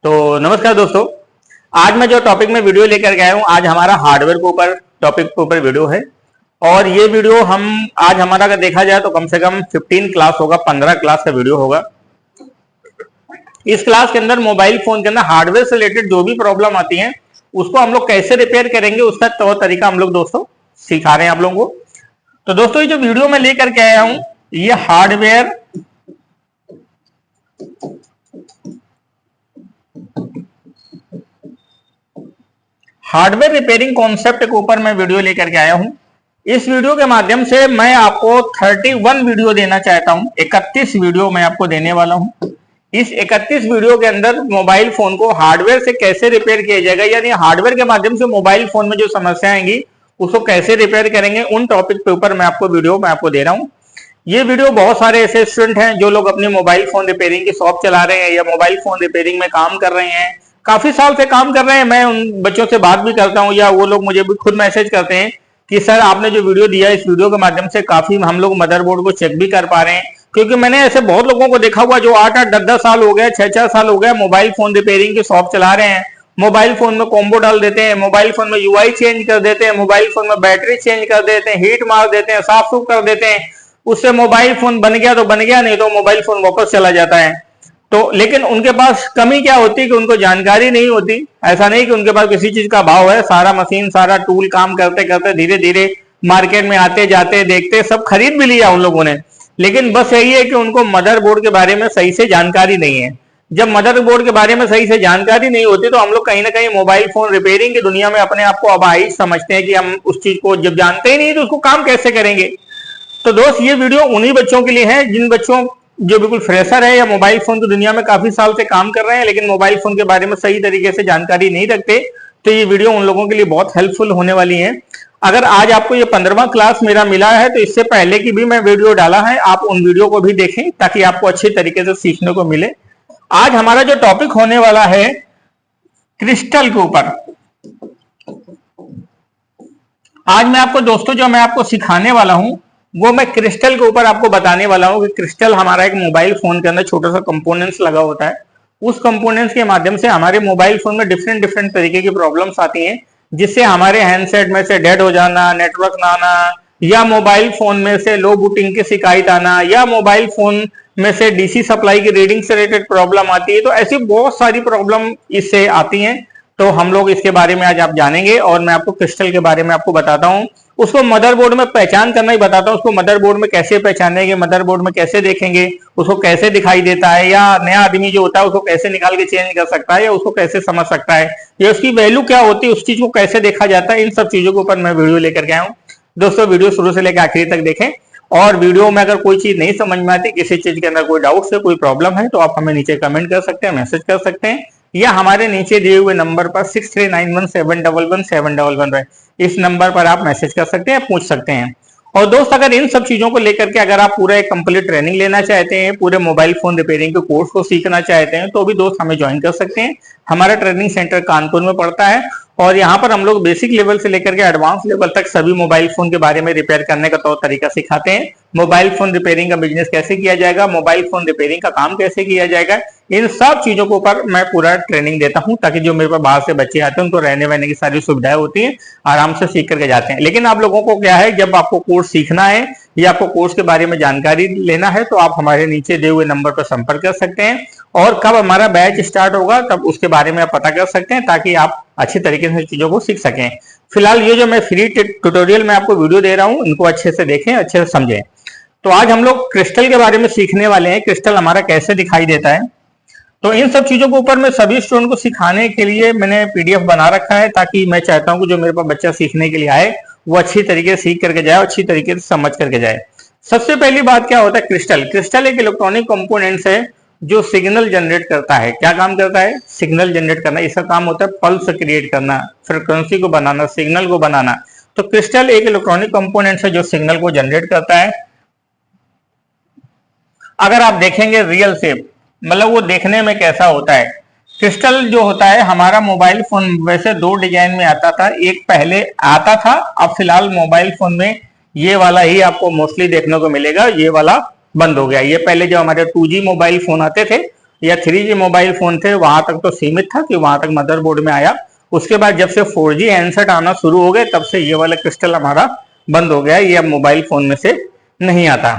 तो नमस्कार दोस्तों, आज मैं जो टॉपिक में वीडियो लेकर के आया हूँ, आज हमारा हार्डवेयर के ऊपर टॉपिक के ऊपर वीडियो है। और ये वीडियो हम आज हमारा अगर देखा जाए तो कम से कम 15 क्लास होगा, 15 क्लास का वीडियो होगा। इस क्लास के अंदर मोबाइल फोन के अंदर हार्डवेयर से रिलेटेड जो भी प्रॉब्लम आती है उसको हम लोग कैसे रिपेयर करेंगे, उसका तौर तरीका हम लोग दोस्तों सिखा रहे हैं आप लोगों को। तो दोस्तों ये जो वीडियो मैं लेकर के आया हूँ, ये हार्डवेयर रिपेयरिंग कॉन्सेप्ट के ऊपर मैं वीडियो लेकर के आया हूं। इस वीडियो के माध्यम से मैं आपको 31 वीडियो देना चाहता हूं। 31 वीडियो मैं आपको देने वाला हूं। इस 31 वीडियो के अंदर मोबाइल फोन को हार्डवेयर से कैसे रिपेयर किया जाएगा, यानी हार्डवेयर के माध्यम से मोबाइल फोन में जो समस्या आएंगी उसको कैसे रिपेयर करेंगे, उन टॉपिक के ऊपर मैं आपको दे रहा हूं। ये वीडियो बहुत सारे ऐसे स्टूडेंट हैं जो लोग अपनी मोबाइल फोन रिपेयरिंग की शॉप चला रहे हैं या मोबाइल फोन रिपेयरिंग में काम कर रहे हैं, काफी साल से काम कर रहे हैं। मैं उन बच्चों से बात भी करता हूं या वो लोग मुझे भी खुद मैसेज करते हैं कि सर आपने जो वीडियो दिया, इस वीडियो के माध्यम से काफी हम लोग मदरबोर्ड को चेक भी कर पा रहे हैं। क्योंकि मैंने ऐसे बहुत लोगों को देखा हुआ जो 8-8, 10-10 साल हो गए, 6-6 साल हो गए मोबाइल फोन रिपेयरिंग की शॉप चला रहे हैं। मोबाइल फोन में कॉम्बो डाल देते हैं, मोबाइल फोन में यूआई चेंज कर देते हैं, मोबाइल फोन में बैटरी चेंज कर देते हैं, हीट मार देते हैं, साफ सुफ कर देते हैं। उससे मोबाइल फोन बन गया तो बन गया, नहीं तो मोबाइल फोन वापस चला जाता है। तो लेकिन उनके पास कमी क्या होती है कि उनको जानकारी नहीं होती। ऐसा नहीं कि उनके पास किसी चीज का भाव है, सारा मशीन सारा टूल काम करते करते धीरे धीरे मार्केट में आते जाते देखते सब खरीद भी लिया उन लोगों ने, लेकिन बस यही है कि उनको मदरबोर्ड के बारे में सही से जानकारी नहीं है। जब मदरबोर्ड के बारे में सही से जानकारी नहीं होती तो हम लोग कहीं ना कहीं मोबाइल फोन रिपेयरिंग की दुनिया में अपने आप को अबाइज समझते हैं कि हम उस चीज को जब जानते ही नहीं तो उसको काम कैसे करेंगे। तो दोस्त ये वीडियो उन्हीं बच्चों के लिए है जिन बच्चों जो बिल्कुल फ्रेशर है या मोबाइल फोन की दुनिया में काफी साल से काम कर रहे हैं लेकिन मोबाइल फोन के बारे में सही तरीके से जानकारी नहीं रखते। तो ये वीडियो उन लोगों के लिए बहुत हेल्पफुल होने वाली है। अगर आज आपको ये 15वां क्लास मेरा मिला है तो इससे पहले की भी मैं वीडियो डाला है, आप उन वीडियो को भी देखें ताकि आपको अच्छी तरीके से सीखने को मिले। आज हमारा जो टॉपिक होने वाला है क्रिस्टल के ऊपर। आज मैं आपको दोस्तों जो मैं आपको सिखाने वाला हूं वो मैं क्रिस्टल के ऊपर आपको बताने वाला हूं कि क्रिस्टल हमारा एक मोबाइल फोन के अंदर छोटा सा कंपोनेंट्स लगा होता है। उस कंपोनेंट्स के माध्यम से हमारे मोबाइल फोन में डिफरेंट डिफरेंट तरीके की प्रॉब्लम्स आती हैं, जिससे हमारे हैंडसेट में से डेड हो जाना, नेटवर्क ना आना, या मोबाइल फोन में से लो बूटिंग की शिकायत आना, या मोबाइल फोन में से डीसी सप्लाई की रीडिंग से रिलेटेड प्रॉब्लम आती है। तो ऐसी बहुत सारी प्रॉब्लम इससे आती हैं। तो हम लोग इसके बारे में आज आप जानेंगे और मैं आपको क्रिस्टल के बारे में आपको बताता हूं। उसको मदरबोर्ड में पहचान करना ही बताता हूं, उसको मदरबोर्ड में कैसे पहचानेंगे, मदरबोर्ड में कैसे देखेंगे, उसको कैसे दिखाई देता है, या नया आदमी जो होता है उसको कैसे निकाल के चेंज कर सकता है, या उसको कैसे समझ सकता है, या उसकी वैल्यू क्या होती है, उस चीज को कैसे देखा जाता है। इन सब चीजों के ऊपर मैं वीडियो लेकर के आया हूँ। दोस्तों वीडियो शुरू से लेकर आखिरी तक देखें, और वीडियो में अगर कोई चीज नहीं समझ में आती, किसी चीज के अंदर कोई डाउट है, कोई प्रॉब्लम है, तो आप हमें नीचे कमेंट कर सकते हैं, मैसेज कर सकते हैं, या हमारे नीचे दिए हुए नंबर पर 6391711711 है, इस नंबर पर आप मैसेज कर सकते हैं, पूछ सकते हैं। और दोस्त अगर इन सब चीजों को लेकर के अगर आप पूरा एक कंप्लीट ट्रेनिंग लेना चाहते हैं, पूरे मोबाइल फोन रिपेयरिंग के कोर्स को सीखना चाहते हैं, तो भी दोस्त हमें ज्वाइन कर सकते हैं। हमारा ट्रेनिंग सेंटर कानपुर में पड़ता है और यहाँ पर हम लोग बेसिक लेवल से लेकर के एडवांस लेवल तक सभी मोबाइल फोन के बारे में रिपेयर करने का तौर तरीका सिखाते हैं। मोबाइल फोन रिपेयरिंग का बिजनेस कैसे किया जाएगा, मोबाइल फोन रिपेयरिंग का काम कैसे किया जाएगा, इन सब चीजों के ऊपर मैं पूरा ट्रेनिंग देता हूं, ताकि जो मेरे पास बाहर से बच्चे आते हैं उनको रहने वहने की सारी सुविधाएं होती हैं, आराम से सीख करके जाते हैं। लेकिन आप लोगों को क्या है, जब आपको कोर्स सीखना है या आपको कोर्स के बारे में जानकारी लेना है तो आप हमारे नीचे दिए हुए नंबर पर संपर्क कर सकते हैं, और कब हमारा बैच स्टार्ट होगा तब उसके बारे में आप पता कर सकते हैं, ताकि आप अच्छी तरीके से चीजों को सीख सकें। फिलहाल ये जो मैं फ्री ट्यूटोरियल में आपको वीडियो दे रहा हूं, इनको अच्छे से देखें, अच्छे से समझें। तो आज हम लोग क्रिस्टल के बारे में सीखने वाले हैं, क्रिस्टल हमारा कैसे दिखाई देता है। तो इन सब चीजों के ऊपर मैं सभी स्टूडेंट को सिखाने के लिए मैंने पीडीएफ बना रखा है, ताकि मैं चाहता हूं कि जो मेरे पास बच्चा सीखने के लिए आए वो अच्छी तरीके से सीख करके जाए, अच्छी तरीके से समझ करके जाए। सबसे पहली बात क्या होता है, क्रिस्टल। क्रिस्टल एक इलेक्ट्रॉनिक कंपोनेंट्स है जो सिग्नल जनरेट करता है। क्या काम करता है, सिग्नल जनरेट करना। इसका काम होता है पल्स क्रिएट करना, फ्रीक्वेंसी को बनाना, सिग्नल को बनाना। तो क्रिस्टल एक इलेक्ट्रॉनिक कंपोनेंट्स है जो सिग्नल को जनरेट करता है। अगर आप देखेंगे रियल शेप, मतलब वो देखने में कैसा होता है, क्रिस्टल जो होता है हमारा मोबाइल फोन वैसे दो डिजाइन में आता था। एक पहले आता था, अब फिलहाल मोबाइल फोन में ये वाला ही आपको मोस्टली देखने को मिलेगा, ये वाला बंद हो गया। ये पहले जब हमारे 2G मोबाइल फोन आते थे या 3G मोबाइल फोन थे वहां तक तो सीमित था कि वहां तक मदरबोर्ड में आया। उसके बाद जब से 4G हैंडसेट आना शुरू हो गए तब से ये वाला क्रिस्टल हमारा बंद हो गया, ये अब मोबाइल फोन में से नहीं आता।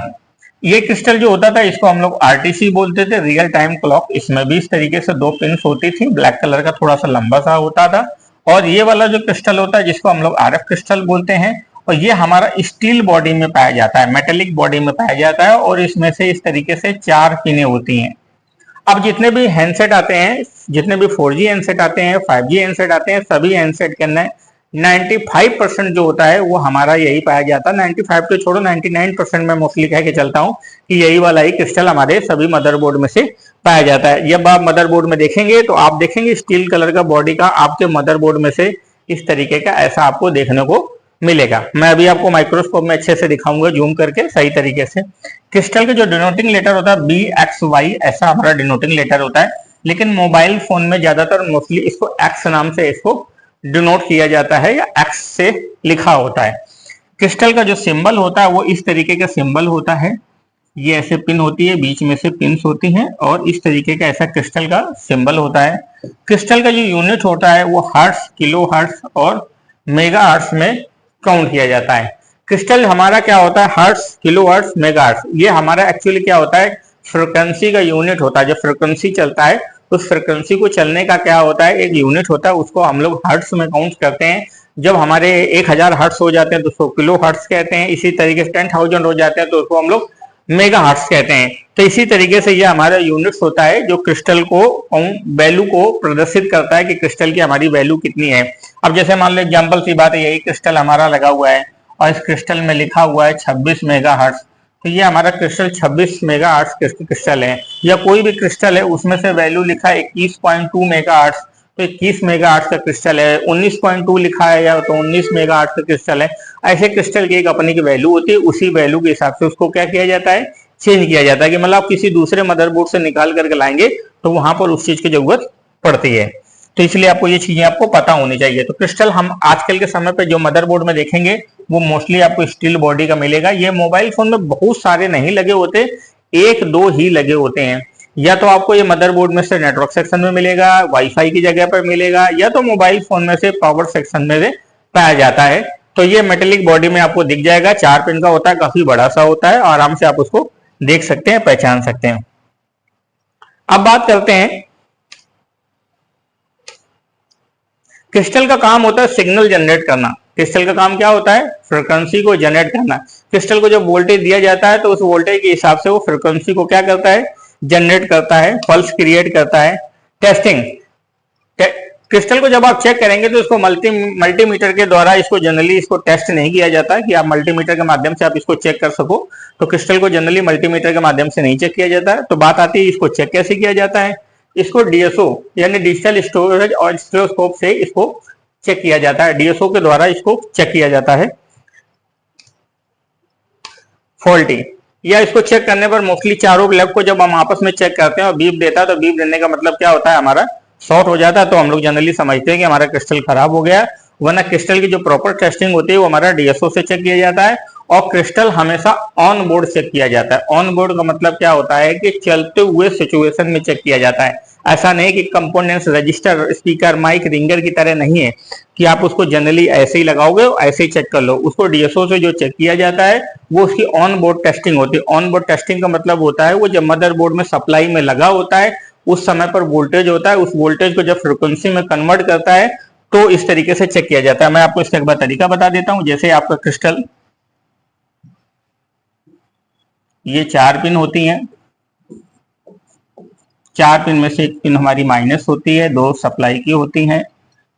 ये क्रिस्टल जो होता था इसको हम लोग RTC बोलते थे, रियल टाइम क्लॉक। इसमें भी इस तरीके से 2 पिन्स होती थी, ब्लैक कलर का थोड़ा सा लंबा सा होता था। और ये वाला जो क्रिस्टल होता है जिसको हम लोग RF क्रिस्टल बोलते हैं, और ये हमारा स्टील बॉडी में पाया जाता है, मेटेलिक बॉडी में पाया जाता है, और इसमें से इस तरीके से 4 पिनें होती हैं। अब जितने भी हैंडसेट आते हैं, जितने भी 4G हैंडसेट आते हैं, 5G हैंडसेट आते हैं, सभी हैंडसेट के अंदर 95% जो होता है वो हमारा यही पाया जाता है। 95 तो छोड़ो, 99% में मोस्टली कह के चलता हूँ कि यही वाला ही क्रिस्टल हमारे सभी मदरबोर्ड में से पाया जाता है। जब आप मदरबोर्ड में देखेंगे तो आप देखेंगे स्टील कलर का बॉडी का आपके मदरबोर्ड में से इस तरीके का ऐसा आपको देखने को मिलेगा। मैं अभी आपको माइक्रोस्कोप में अच्छे से दिखाऊंगा जूम करके सही तरीके से। क्रिस्टल का जो डिनोटिंग लेटर होता है BXY, ऐसा हमारा डिनोटिंग लेटर होता है, लेकिन मोबाइल फोन में ज्यादातर मोस्टली इसको X नाम से इसको डिनोट किया जाता है या X से लिखा होता है। क्रिस्टल का जो सिंबल होता है वो इस तरीके का सिंबल होता है, ये ऐसे पिन होती है, बीच में से पिन्स होती हैं, और इस तरीके का ऐसा क्रिस्टल का सिंबल होता है। क्रिस्टल का जो यूनिट होता है वो हर्ट्ज, किलो हर्ट्ज और मेगा हर्ट्ज में काउंट किया जाता है। क्रिस्टल हमारा क्या होता है, hertz, kilo hertz, mega hertz, ये हमारा एक्चुअली क्या होता है, फ्रीक्वेंसी का यूनिट होता है। जब फ्रीक्वेंसी चलता है उस फ्रीक्वेंसी को चलने का क्या होता है, एक यूनिट होता है, उसको हम लोग हर्ट्ज में काउंट करते हैं। जब हमारे 1000 हर्ट्ज हो जाते हैं तो उसको किलो हर्ट्ज कहते हैं, इसी तरीके से 10,000 हो जाते हैं तो उसको हम लोग मेगा हर्ट्ज कहते हैं। तो इसी तरीके से ये हमारा यूनिट्स होता है जो क्रिस्टल को वैल्यू को प्रदर्शित करता है कि क्रिस्टल की हमारी वैल्यू कितनी है। अब जैसे मान लो एग्जांपल सी बात है, यही क्रिस्टल हमारा लगा हुआ है और इस क्रिस्टल में लिखा हुआ है 26 मेगा हर्ट्ज, तो ये हमारा क्रिस्टल 26 मेगा हर्ट्ज क्रिस्टल है। या कोई भी क्रिस्टल है उसमें से वैल्यू लिखा है 21.2 मेगा हर्ट्ज, तो 21 मेगा हर्ट्ज का क्रिस्टल है। 19.2 लिखा है या तो 19 मेगा हर्ट्ज का क्रिस्टल है। ऐसे क्रिस्टल की एक अपनी की वैल्यू होती है, उसी वैल्यू के हिसाब से उसको क्या किया जाता है, चेंज किया जाता है। कि मतलब आप किसी दूसरे मदरबोर्ड से निकाल करके लाएंगे तो वहां पर उस चीज की जरूरत पड़ती है। तो इसलिए आपको ये चीजें आपको पता होनी चाहिए। तो क्रिस्टल हम आजकल के समय पे जो मदरबोर्ड में देखेंगे वो मोस्टली आपको स्टील बॉडी का मिलेगा। ये मोबाइल फोन में बहुत सारे नहीं लगे होते, 1-2 ही लगे होते हैं। या तो आपको ये मदरबोर्ड में से नेटवर्क सेक्शन में मिलेगा, वाईफाई की जगह पर मिलेगा, या तो मोबाइल फोन में से पावर सेक्शन में से पाया जाता है। तो ये मेटेलिक बॉडी में आपको दिख जाएगा, 4 पिन का होता है, काफी बड़ा सा होता है, आराम से आप उसको देख सकते हैं, पहचान सकते हैं। अब बात करते हैं, क्रिस्टल का काम होता है सिग्नल जनरेट करना। क्रिस्टल का काम क्या होता है, फ्रीक्वेंसी को जनरेट करना। क्रिस्टल को जब वोल्टेज दिया जाता है तो उस वोल्टेज के हिसाब से वो फ्रीक्वेंसी को क्या करता है, जनरेट करता है, पल्स क्रिएट करता है। टेस्टिंग, क्रिस्टल को जब आप चेक करेंगे तो इसको मल्टीमीटर के द्वारा इसको जनरली इसको टेस्ट नहीं किया जाता है कि आप मल्टीमीटर के माध्यम से आप इसको चेक कर सको। तो क्रिस्टल को जनरली मल्टीमीटर के माध्यम से नहीं चेक किया जाता है। तो बात आती है इसको चेक कैसे किया जाता है, इसको DSO यानी डिजिटल स्टोरेज और ऑसिलोस्कोप से इसको चेक किया जाता है। DSO के द्वारा इसको चेक किया जाता है। फॉल्टी, या इसको चेक करने पर मोस्टली चारों प्लग को जब हम आपस में चेक करते हैं और बीप देता है तो बीप देने का मतलब क्या होता है, हमारा शॉर्ट हो जाता है। तो हम लोग जनरली समझते हैं कि हमारा क्रिस्टल खराब हो गया। वरना क्रिस्टल की जो प्रॉपर टेस्टिंग होती है वो हमारा DSO से चेक किया जाता है। और क्रिस्टल हमेशा ऑन बोर्ड चेक किया जाता है। ऑन बोर्ड का मतलब क्या होता है कि चलते हुए सिचुएशन में चेक किया जाता है। ऐसा नहीं कि components, register, speaker, mic, ringer की तरह नहीं है कि आप उसको जनरली ऐसे ही लगाओगे और ऐसे ही चेक कर लो। उसको DSO से जो चेक किया जाता है वो उसकी ऑन बोर्ड टेस्टिंग होती है। ऑन बोर्ड टेस्टिंग का मतलब होता है वो जब मदरबोर्ड में सप्लाई में लगा होता है उस समय पर वोल्टेज होता है, उस वोल्टेज को जब फ्रीक्वेंसी में कन्वर्ट करता है तो इस तरीके से चेक किया जाता है। मैं आपको इसका एक बार तरीका बता देता हूं। जैसे आपका क्रिस्टल, ये 4 पिन होती हैं, 4 पिन में से एक पिन हमारी माइनस होती है, 2 सप्लाई की होती हैं।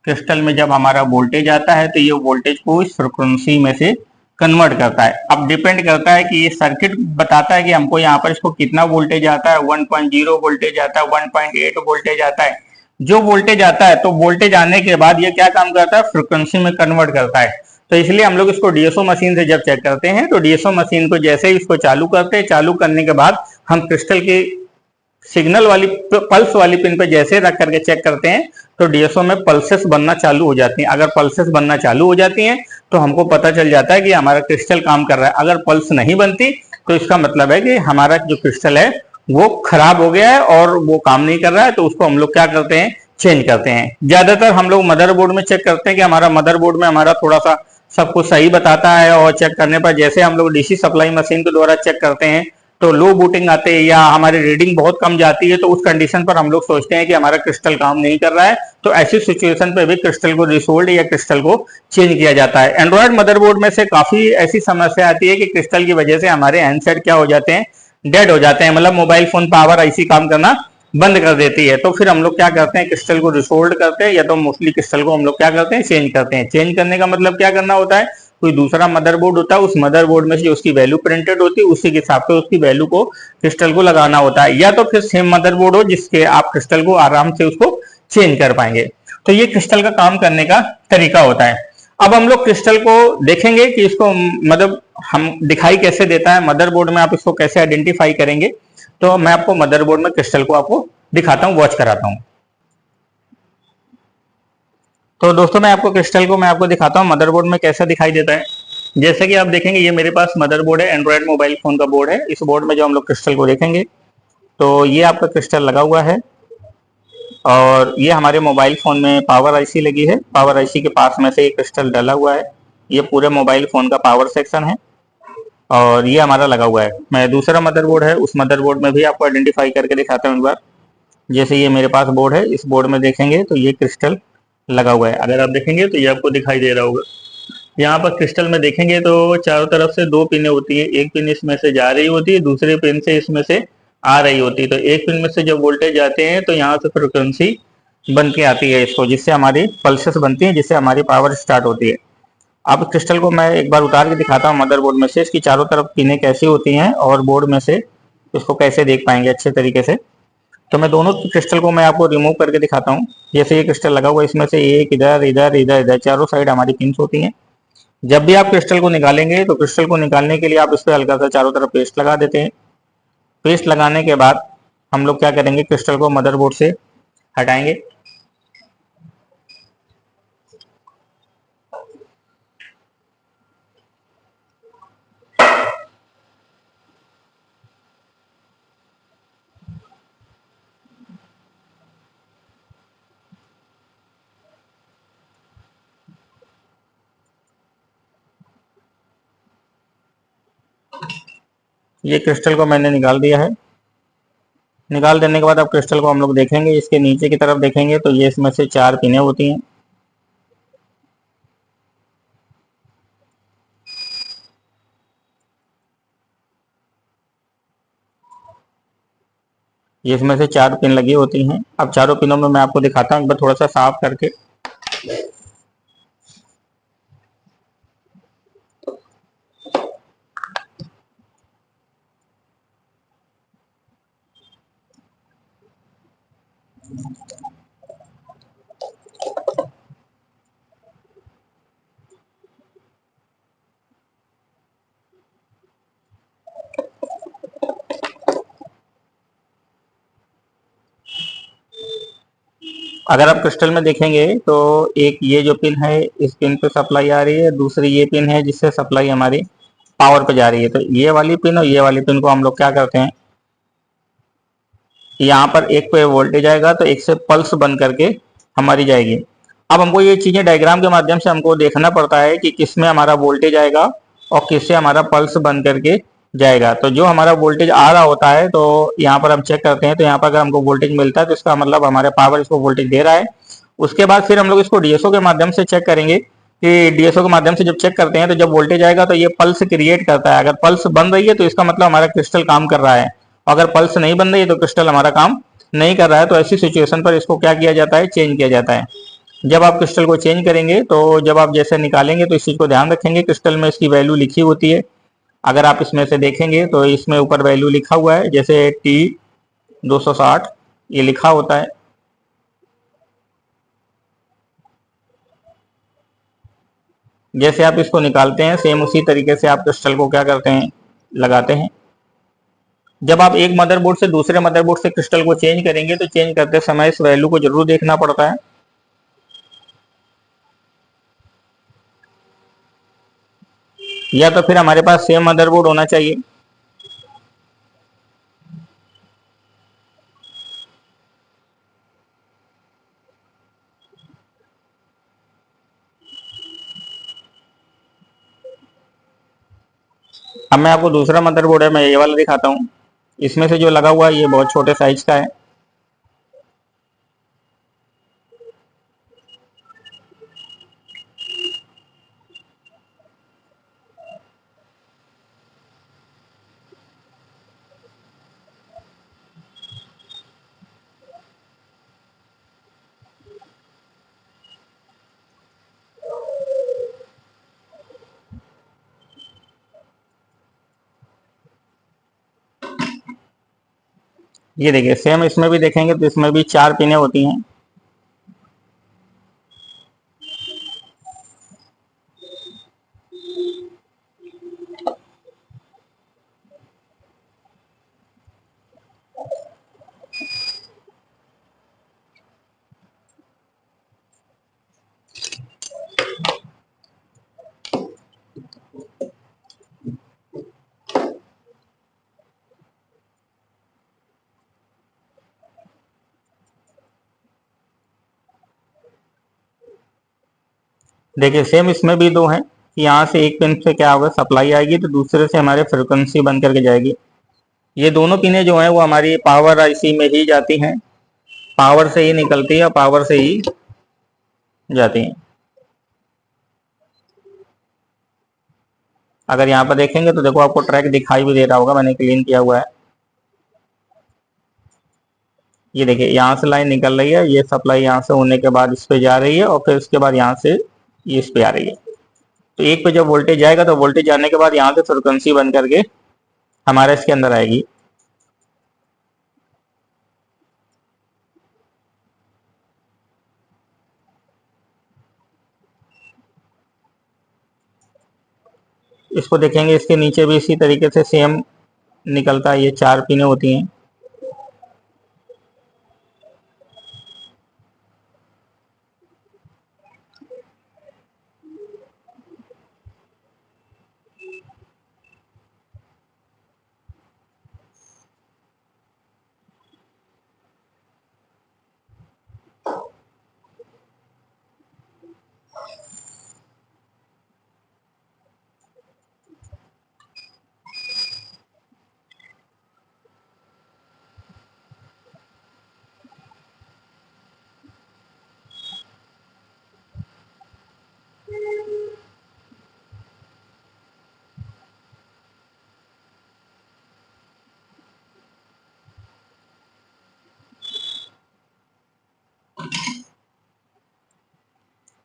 क्रिस्टल में जब हमारा वोल्टेज आता है तो ये वोल्टेज को इस फ्रीक्वेंसी में से कन्वर्ट करता है। अब डिपेंड करता है कि ये सर्किट बताता है कि हमको यहाँ पर इसको कितना वोल्टेज आता है, 1.0 वोल्टेज आता है, 1.8 वोल्टेज आता है। जो वोल्टेज आता है तो वोल्टेज आने के बाद ये क्या काम करता है, फ्रीक्वेंसी में कन्वर्ट करता है। तो इसलिए हम लोग इसको DSO मशीन से जब चेक करते हैं तो DSO मशीन को जैसे ही इसको चालू करते हैं, चालू करने के बाद हम क्रिस्टल की सिग्नल वाली पल्स वाली पिन पे जैसे रख करके चेक करते हैं तो DSO में पल्सेस बनना चालू हो जाती हैं। अगर पल्सेस बनना चालू हो जाती हैं तो हमको पता चल जाता है कि हमारा क्रिस्टल काम कर रहा है। अगर पल्स नहीं बनती तो इसका मतलब है कि हमारा जो क्रिस्टल है वो खराब हो गया है और वो काम नहीं कर रहा है, तो उसको हम लोग क्या करते हैं, चेंज करते हैं। ज्यादातर हम लोग मदरबोर्ड में चेक करते हैं कि हमारा मदरबोर्ड में हमारा थोड़ा सा सब कुछ सही बताता है, और चेक करने पर जैसे हम लोग डीसी सप्लाई मशीन के द्वारा चेक करते हैं तो लो बूटिंग आते हैं या हमारी रीडिंग बहुत कम जाती है, तो उस कंडीशन पर हम लोग सोचते हैं कि हमारा क्रिस्टल काम नहीं कर रहा है। तो ऐसी सिचुएशन पे भी क्रिस्टल को रिसोल्ड या क्रिस्टल को चेंज किया जाता है। एंड्रॉयड मदरबोर्ड में से काफी ऐसी समस्या आती है कि क्रिस्टल की वजह से हमारे हैंडसेट क्या हो जाते हैं, डेड हो जाते हैं, मतलब मोबाइल फोन पावर आईसी काम करना बंद कर देती है। तो फिर हम लोग क्या करते हैं, क्रिस्टल को रिसोल्ड करते हैं, या तो मोस्टली क्रिस्टल को हम लोग क्या करते हैं, चेंज करते हैं। चेंज करने का मतलब क्या करना होता है, कोई दूसरा मदरबोर्ड होता है, उस मदरबोर्ड में से उसकी वैल्यू प्रिंटेड होती है, उसी के हिसाब से उसकी वैल्यू को क्रिस्टल को लगाना होता है, या तो फिर सेम मदरबोर्ड हो जिसके आप क्रिस्टल को आराम से उसको चेंज कर पाएंगे। तो ये क्रिस्टल का काम करने का तरीका होता है। अब हम लोग क्रिस्टल को देखेंगे कि इसको मतलब हम दिखाई कैसे देता है, मदरबोर्ड में आप इसको कैसे आइडेंटिफाई करेंगे। तो मैं आपको मदरबोर्ड में क्रिस्टल को आपको दिखाता हूं, वॉच कराता हूं। तो दोस्तों मैं आपको दिखाता हूं मदरबोर्ड में कैसा दिखाई देता है। जैसे कि आप देखेंगे ये मेरे पास मदरबोर्ड है, एंड्रॉयड मोबाइल फोन का बोर्ड है। इस बोर्ड में जो हम लोग क्रिस्टल को देखेंगे तो ये आपका क्रिस्टल लगा हुआ है, और ये हमारे मोबाइल फोन में पावर आईसी लगी है। पावर आईसी के पास में से ये क्रिस्टल डला हुआ है। ये पूरे मोबाइल फोन का पावर सेक्शन है, और ये हमारा लगा हुआ है। मैं दूसरा मदरबोर्ड है, उस मदरबोर्ड में भी आपको आइडेंटिफाई करके दिखाता हूँ एक बार। जैसे ये मेरे पास बोर्ड है, इस बोर्ड में देखेंगे तो ये क्रिस्टल लगा हुआ है। अगर आप देखेंगे तो ये आपको दिखाई दे रहा होगा। यहाँ पर क्रिस्टल में देखेंगे तो चारों तरफ से दो पिनें होती है, एक पिन इसमें से जा रही होती है, दूसरे पिन से इसमें से आ रही होती है। तो एक पिन में से जब वोल्टेज जाते हैं तो यहाँ से फ्रिक्वेंसी बन के आती है इसको, जिससे हमारी पल्सेस बनती है, जिससे हमारी पावर स्टार्ट होती है। अब क्रिस्टल को मैं एक बार उतार के दिखाता हूँ मदरबोर्ड में से, इसकी चारों तरफ पिनें कैसी होती हैं और बोर्ड में से इसको कैसे देख पाएंगे अच्छे तरीके से। तो मैं दोनों क्रिस्टल को मैं आपको रिमूव करके दिखाता हूँ। जैसे ये क्रिस्टल लगा हुआ है, इसमें से एक इधर इधर इधर इधर चारों साइड हमारी पिंस होती हैं। जब भी आप क्रिस्टल को निकालेंगे तो क्रिस्टल को निकालने के लिए आप इस पर हल्का सा चारों तरफ पेस्ट लगा देते हैं। पेस्ट लगाने के बाद हम लोग क्या करेंगे, क्रिस्टल को मदरबोर्ड से हटाएंगे। ये क्रिस्टल को मैंने निकाल दिया है। निकाल देने के बाद अब क्रिस्टल को हम लोग देखेंगे, इसके नीचे की तरफ देखेंगे तो ये इसमें से चार पिनें होती हैं। ये इसमें से चार पिन लगी होती हैं। अब चारों पिनों में मैं आपको दिखाता हूँ एक बार थोड़ा सा साफ करके। अगर आप क्रिस्टल में देखेंगे तो एक ये जो पिन है इस पिन पे सप्लाई आ रही है, दूसरी ये पिन है जिससे सप्लाई हमारी पावर पे जा रही है। तो ये वाली पिन और ये वाली पिन को हम लोग क्या करते हैं, यहाँ पर एक पे वोल्टेज आएगा तो एक से पल्स बन करके हमारी जाएगी। अब हमको ये चीजें डायग्राम के माध्यम से हमको देखना पड़ता है कि किस में हमारा वोल्टेज आएगा और किससे हमारा पल्स बन करके जाएगा। तो जो हमारा वोल्टेज आ रहा होता है तो यहाँ पर हम चेक करते हैं, तो यहाँ पर अगर हमको वोल्टेज मिलता है तो इसका मतलब हमारे पावर इसको वोल्टेज दे रहा है। उसके बाद फिर हम लोग इसको डीएसओ के माध्यम से चेक करेंगे कि डीएसओ के माध्यम से जब चेक करते हैं तो जब वोल्टेज आएगा तो ये पल्स क्रिएट करता है। अगर पल्स बन रही है तो इसका मतलब हमारा क्रिस्टल काम कर रहा है, अगर पल्स नहीं बन रही है तो क्रिस्टल हमारा काम नहीं कर रहा है। तो ऐसी सिचुएशन पर इसको क्या किया जाता है, चेंज किया जाता है। जब आप क्रिस्टल को चेंज करेंगे तो जब आप जैसे निकालेंगे तो इस चीज को ध्यान रखेंगे, क्रिस्टल में इसकी वैल्यू लिखी होती है। अगर आप इसमें से देखेंगे तो इसमें ऊपर वैल्यू लिखा हुआ है, जैसे T260 ये लिखा होता है। जैसे आप इसको निकालते हैं सेम उसी तरीके से आप क्रिस्टल को क्या करते हैं, लगाते हैं। जब आप एक मदरबोर्ड से दूसरे मदरबोर्ड से क्रिस्टल को चेंज करेंगे तो चेंज करते समय इस वैल्यू को जरूर देखना पड़ता है। या तो फिर हमारे पास सेम मदरबोर्ड होना चाहिए। अब मैं आपको दूसरा मदरबोर्ड है, मैं ये वाला दिखाता हूँ। इसमें से जो लगा हुआ है ये बहुत छोटे साइज का है। ये देखिए सेम इसमें भी देखेंगे तो इसमें भी 4 पिनें होती हैं। देखिए सेम इसमें भी 2 हैं। यहाँ से एक पिन से क्या होगा, सप्लाई आएगी तो दूसरे से हमारे फ्रिक्वेंसी बंद करके जाएगी। ये दोनों पिनें जो हैं वो हमारी पावर आईसी में ही जाती हैं, पावर से ही निकलती है और पावर से ही जाती हैं। अगर यहाँ पर देखेंगे तो देखो आपको ट्रैक दिखाई भी दे रहा होगा, मैंने क्लीन किया हुआ है। ये देखिए यहाँ से लाइन निकल रही है, ये सप्लाई यहाँ से होने के बाद इस पे जा रही है और फिर उसके बाद यहाँ से ये इस पे आ रही है। तो एक पे जब वोल्टेज जाएगा तो वोल्टेज जाने के बाद यहाँ से फ्रिक्वेंसी बंद करके हमारे इसके अंदर आएगी। इसको देखेंगे, इसके नीचे भी इसी तरीके से सेम निकलता है, ये 4 पिनें होती हैं।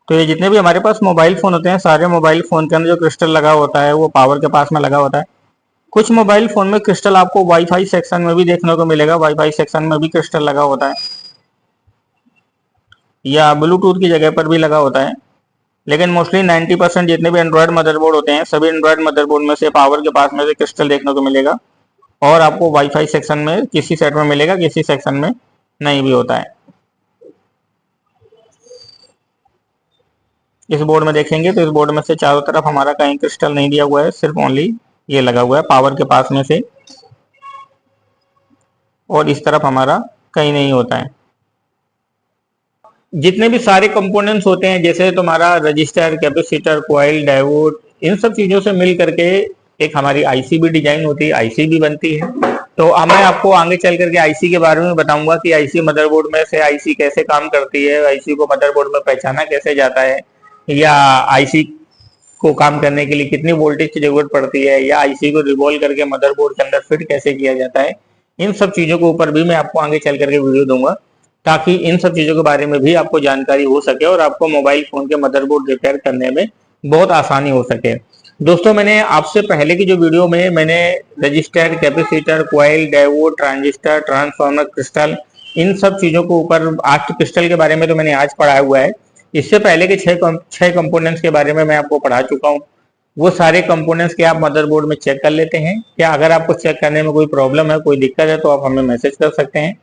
तो ये जितने भी हमारे पास मोबाइल फ़ोन होते हैं, सारे मोबाइल फ़ोन के अंदर जो क्रिस्टल लगा होता है वो पावर के पास में लगा होता है। कुछ मोबाइल फ़ोन में क्रिस्टल आपको वाईफाई सेक्शन में भी देखने को मिलेगा, वाईफाई सेक्शन में भी क्रिस्टल लगा होता है या ब्लूटूथ की जगह पर भी लगा होता है। लेकिन मोस्टली 90% जितने भी एंड्रॉयड मदरबोर्ड होते हैं, सभी एंड्रॉयड मदरबोर्ड में से पावर के पास में से क्रिस्टल देखने को मिलेगा और आपको वाईफाई सेक्शन में किसी सेट में मिलेगा, किसी सेक्शन में नहीं भी होता है। इस बोर्ड में देखेंगे तो इस बोर्ड में से चारों तरफ हमारा कहीं क्रिस्टल नहीं दिया हुआ है, सिर्फ ओनली ये लगा हुआ है पावर के पास में से, और इस तरफ हमारा कहीं नहीं होता है। जितने भी सारे कंपोनेंट्स होते हैं, जैसे तुम्हारा रजिस्टर, कैपेसिटर, कॉइल, डायोड, इन सब चीजों से मिल करके एक हमारी आईसी भी डिजाइन होती है, आईसी भी बनती है। तो अब मैं आपको आगे चल करके आईसी के बारे में बताऊंगा कि आईसी मदरबोर्ड में से आईसी कैसे काम करती है, आईसी को मदरबोर्ड में पहचाना कैसे जाता है, या आईसी को काम करने के लिए कितनी वोल्टेज की जरूरत पड़ती है, या आईसी को रिवॉल्व करके मदरबोर्ड के अंदर फिट कैसे किया जाता है। इन सब चीजों के ऊपर भी मैं आपको आगे चल करके वीडियो दूंगा, ताकि इन सब चीजों के बारे में भी आपको जानकारी हो सके और आपको मोबाइल फोन के मदरबोर्ड रिपेयर करने में बहुत आसानी हो सके। दोस्तों, मैंने आपसे पहले की जो वीडियो में मैंने resistor, capacitor, coil, diode, transistor, transformer, crystal, इन सब चीजों के ऊपर, आज तो क्रिस्टल के बारे में तो मैंने आज पढ़ाया हुआ है, इससे पहले के 6 कंपोनेंट्स के बारे में मैं आपको पढ़ा चुका हूँ। वो सारे कंपोनेंट्स के आप मदरबोर्ड में चेक कर लेते हैं। क्या अगर आपको चेक करने में कोई प्रॉब्लम है, कोई दिक्कत है, तो आप हमें मैसेज कर सकते हैं।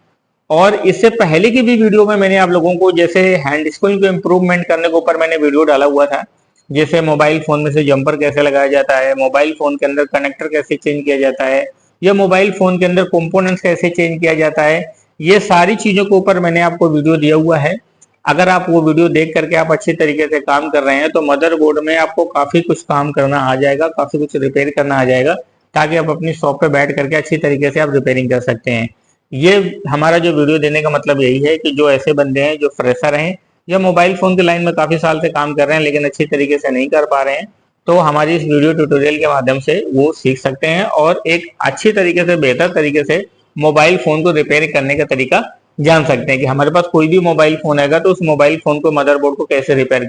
और इससे पहले की भी वीडियो में मैंने आप लोगों को जैसे हैंड स्क्रीन को इम्प्रूवमेंट करने के ऊपर मैंने वीडियो डाला हुआ था, जैसे मोबाइल फोन में से जंपर कैसे लगाया जाता है, मोबाइल फोन के अंदर कनेक्टर कैसे चेंज किया जाता है, या मोबाइल फोन के अंदर कंपोनेंट्स कैसे चेंज किया जाता है, ये सारी चीजों के ऊपर मैंने आपको वीडियो दिया हुआ है। अगर आप वो वीडियो देख करके आप अच्छे तरीके से काम कर रहे हैं तो मदरबोर्ड में आपको काफी कुछ काम करना आ जाएगा, काफी कुछ रिपेयर करना आ जाएगा। ताकि आप अपनी शॉप पे बैठ करके अच्छी तरीके से आप रिपेयरिंग कर सकते हैं। ये हमारा जो वीडियो देने का मतलब यही है कि जो ऐसे बंदे हैं जो फ्रेशर हैं या मोबाइल फोन की लाइन में काफी साल से काम कर रहे हैं लेकिन अच्छी तरीके से नहीं कर पा रहे हैं, तो हमारी इस वीडियो ट्यूटोरियल के माध्यम से वो सीख सकते हैं और एक अच्छी तरीके से, बेहतर तरीके से मोबाइल फोन को रिपेयर करने का तरीका जान सकते हैं कि हमारे पास कोई भी मोबाइल फोन आएगा तो उस मोबाइल फोन को, मदरबोर्ड को कैसे रिपेयर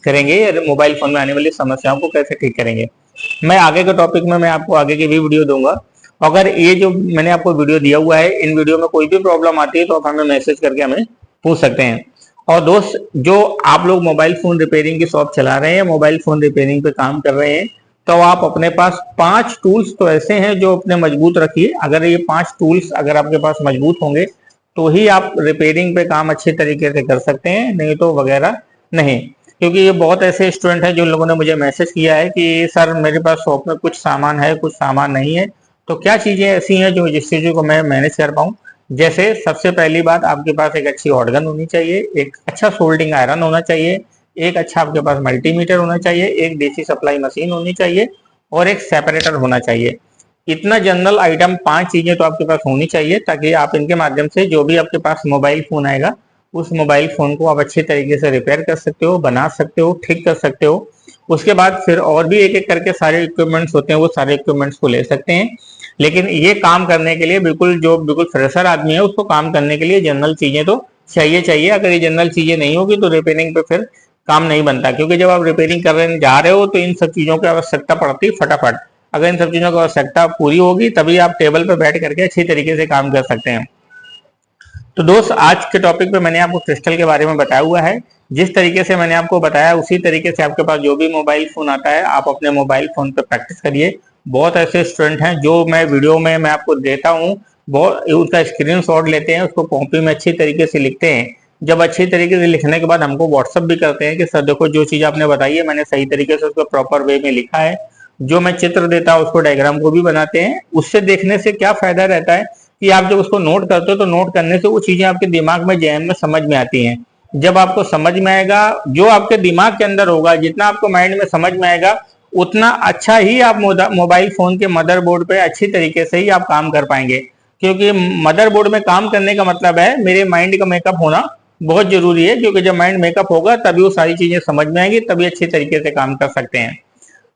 करेंगे या मोबाइल फोन में आने वाली समस्याओं को कैसे ठीक करेंगे। मैं आगे के टॉपिक में मैं आपको आगे की भी वीडियो दूंगा। अगर ये जो मैंने आपको वीडियो दिया हुआ है, इन वीडियो में कोई भी प्रॉब्लम आती है तो आप हमें मैसेज करके हमें पूछ सकते हैं। और दोस्त, जो आप लोग मोबाइल फोन रिपेयरिंग की शॉप चला रहे हैं, मोबाइल फोन रिपेयरिंग पे काम कर रहे हैं, तो आप अपने पास 5 टूल्स तो ऐसे हैं जो अपने मजबूत रखिए। अगर ये 5 टूल्स अगर आपके पास मजबूत होंगे तो ही आप रिपेयरिंग पे काम अच्छे तरीके से कर सकते हैं, नहीं तो वगैरह नहीं। क्योंकि ये बहुत ऐसे स्टूडेंट हैं जिन लोगों ने मुझे मैसेज किया है कि सर मेरे पास शॉप में कुछ सामान है, कुछ सामान नहीं है। तो क्या चीजें ऐसी हैं जो जिस चीजों को मैं मैनेज कर पाऊँ। जैसे सबसे पहली बात, आपके पास एक अच्छी हॉट गन होनी चाहिए, एक अच्छा सोल्डिंग आयरन होना चाहिए, एक अच्छा आपके पास मल्टीमीटर होना चाहिए, एक देसी सप्लाई मशीन होनी चाहिए और एक सेपरेटर होना चाहिए। इतना जनरल आइटम 5 चीजें तो आपके पास होनी चाहिए ताकि आप इनके माध्यम से जो भी आपके पास मोबाइल फोन आएगा उस मोबाइल फोन को आप अच्छे तरीके से रिपेयर कर सकते हो, बना सकते हो, ठीक कर सकते हो। उसके बाद फिर और भी एक एक करके सारे इक्विपमेंट्स होते हैं, वो सारे इक्विपमेंट्स को ले सकते हैं। लेकिन ये काम करने के लिए बिल्कुल फ्रेशर आदमी है उसको काम करने के लिए जनरल चीजें तो चाहिए। अगर ये जनरल चीजें नहीं होगी तो रिपेयरिंग पे फिर काम नहीं बनता, क्योंकि जब आप रिपेयरिंग करने जा रहे हो तो इन सब चीजों की आवश्यकता पड़ती है फटाफट। अगर इन सब चीजों की आवश्यकता पूरी होगी तभी आप टेबल पर बैठ करके अच्छी तरीके से काम कर सकते हैं। तो दोस्त, आज के टॉपिक पे मैंने आपको क्रिस्टल के बारे में बताया हुआ है। जिस तरीके से मैंने आपको बताया उसी तरीके से आपके पास जो भी मोबाइल फोन आता है आप अपने मोबाइल फोन पे प्रैक्टिस करिए। बहुत ऐसे स्टूडेंट हैं जो मैं वीडियो में मैं आपको देता हूँ, बहुत उसका स्क्रीनशॉट लेते हैं, उसको कॉपी में अच्छी तरीके से लिखते हैं। जब अच्छी तरीके से लिखने के बाद हमको व्हाट्सअप भी करते हैं कि सर देखो जो चीज आपने बताई है मैंने सही तरीके से उसको प्रॉपर वे में लिखा है। जो मैं चित्र देता हूँ उसको डायग्राम को भी बनाते हैं। उससे देखने से क्या फायदा रहता है कि आप जब उसको नोट करते हो तो नोट करने से वो चीजें आपके दिमाग में, जहन में समझ में आती हैं। जब आपको समझ में आएगा, जो आपके दिमाग के अंदर होगा, जितना आपको माइंड में समझ में आएगा उतना अच्छा ही आप मोबाइल फोन के मदरबोर्ड पे अच्छी तरीके से ही आप काम कर पाएंगे। क्योंकि मदरबोर्ड में काम करने का मतलब है मेरे माइंड का मेकअप होना बहुत जरूरी है, क्योंकि जब माइंड मेकअप होगा तभी वो सारी चीजें समझ में आएंगी, तभी अच्छी तरीके से काम कर सकते हैं।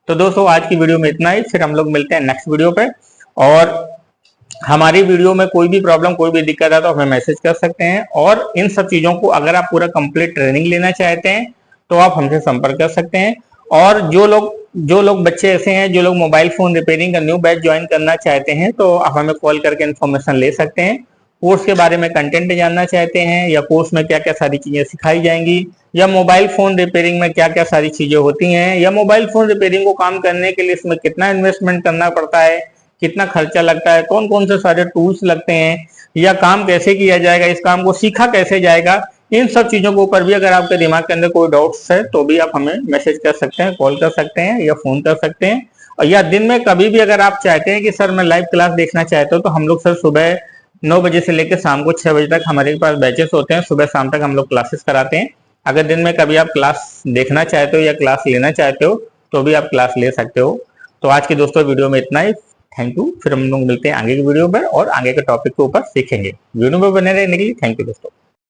तो दोस्तों, आज की वीडियो में इतना ही, फिर हम लोग मिलते हैं नेक्स्ट वीडियो पे। और हमारी वीडियो में कोई भी प्रॉब्लम, कोई भी दिक्कत है तो हमें मैसेज कर सकते हैं। और इन सब चीजों को अगर आप पूरा कंप्लीट ट्रेनिंग लेना चाहते हैं तो आप हमसे संपर्क कर सकते हैं। और जो लोग बच्चे ऐसे हैं जो लोग मोबाइल फोन रिपेयरिंग का न्यू बैच ज्वाइन करना चाहते हैं तो आप हमें कॉल करके इन्फॉर्मेशन ले सकते हैं। कोर्स के बारे में कंटेंट जानना चाहते हैं या कोर्स में क्या क्या सारी चीजें सिखाई जाएंगी, या मोबाइल फोन रिपेयरिंग में क्या क्या सारी चीजें होती हैं, या मोबाइल फोन रिपेयरिंग को काम करने के लिए इसमें कितना इन्वेस्टमेंट करना पड़ता है, कितना खर्चा लगता है, कौन कौन से सारे टूल्स लगते हैं, या काम कैसे किया जाएगा, इस काम को सीखा कैसे जाएगा, इन सब चीजों के ऊपर भी अगर आपके दिमाग के अंदर कोई डाउट्स है तो भी आप हमें मैसेज कर सकते हैं, कॉल कर सकते हैं या फोन कर सकते हैं। और या दिन में कभी भी अगर आप चाहते हैं कि सर मैं लाइव क्लास देखना चाहते हो तो हम लोग सर सुबह 9 बजे से लेकर शाम को 6 बजे तक हमारे पास बैचेस होते हैं, सुबह शाम तक हम लोग क्लासेस कराते हैं। अगर दिन में कभी आप क्लास देखना चाहते हो या क्लास लेना चाहते हो तो भी आप क्लास ले सकते हो। तो आज की दोस्तों वीडियो में इतना ही। Thank you. फिर हम लोग मिलते हैं आगे की वीडियो पर और आगे के टॉपिक के ऊपर सीखेंगे। वीडियो में बने रहने के लिए थैंक यू दोस्तों।